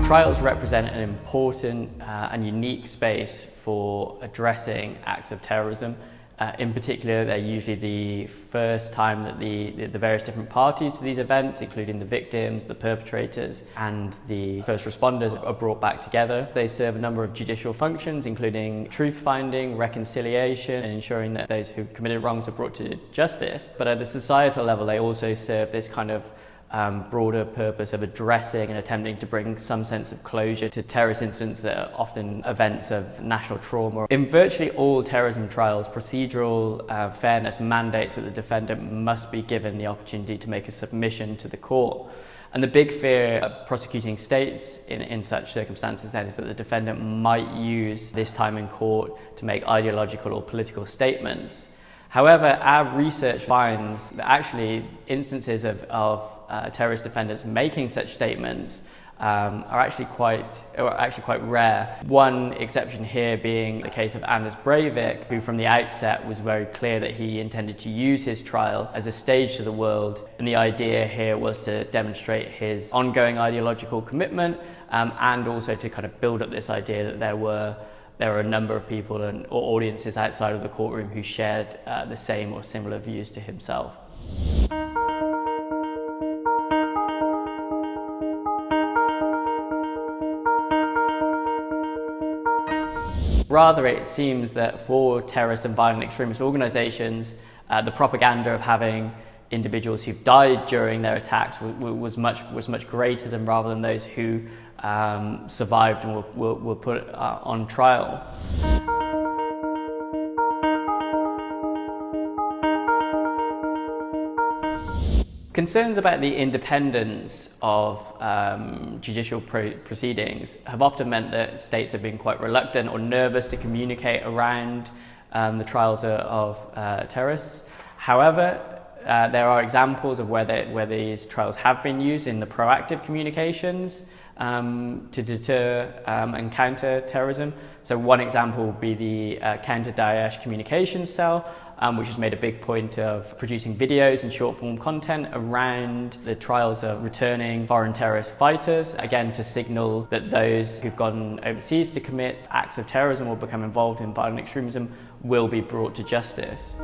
Trials represent an important and unique space for addressing acts of terrorism. In particular, they're usually the first time that the various different parties to these events, including the victims, the perpetrators, and the first responders, are brought back together. They serve a number of judicial functions, including truth-finding, reconciliation, and ensuring that those who've committed wrongs are brought to justice. But at a societal level, they also serve this kind of broader purpose of addressing and attempting to bring some sense of closure to terrorist incidents that are often events of national trauma. In virtually all terrorism trials, procedural fairness mandates that the defendant must be given the opportunity to make a submission to the court. And the big fear of prosecuting states in such circumstances then is that the defendant might use this time in court to make ideological or political statements. However, our research finds that actually instances of terrorist defendants making such statements are actually quite rare. One exception here being the case of Anders Breivik, who from the outset was very clear that he intended to use his trial as a stage to the world, and the idea here was to demonstrate his ongoing ideological commitment and also to kind of build up this idea that there were a number of people or audiences outside of the courtroom who shared the same or similar views to himself. Rather, it seems that for terrorist and violent extremist organisations, the propaganda of having individuals who've died during their attacks was much greater than rather than those who survived and were put on trial. Concerns about the independence of judicial proceedings have often meant that states have been quite reluctant or nervous to communicate around the trials of terrorists. However, there are examples of where these trials have been used in the proactive communications to deter and counter terrorism. So one example would be the Counter-Daesh Communications Cell, which has made a big point of producing videos and short-form content around the trials of returning foreign terrorist fighters, again to signal that those who've gone overseas to commit acts of terrorism or become involved in violent extremism will be brought to justice.